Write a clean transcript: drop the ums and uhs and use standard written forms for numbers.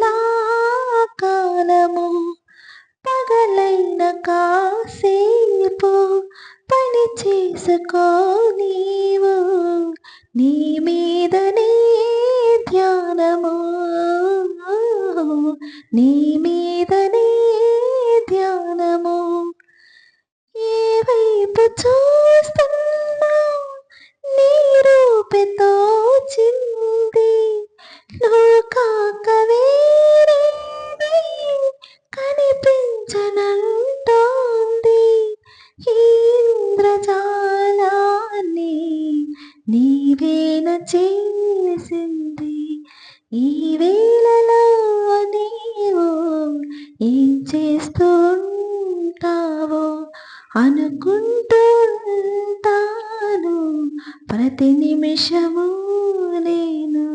వేళా కాలము పగలైన కాసేపు పని చేసుకో నీవు నీ మీదనే ధ్యానము నీ మీదనే ధ్యానము ఏ వైపు చూస్తున్నా నీ రూపెతో చింది లోకాక వేరేదై కనిపించనంటోంది ఈ ఇంద్రజాలాన్ని నీవేన చేసింది ఈ వేళలో నీవు ఏం చేస్తుంటావో అనుకుంటూ ఉంటాను ప్రతి నిమిషము నేను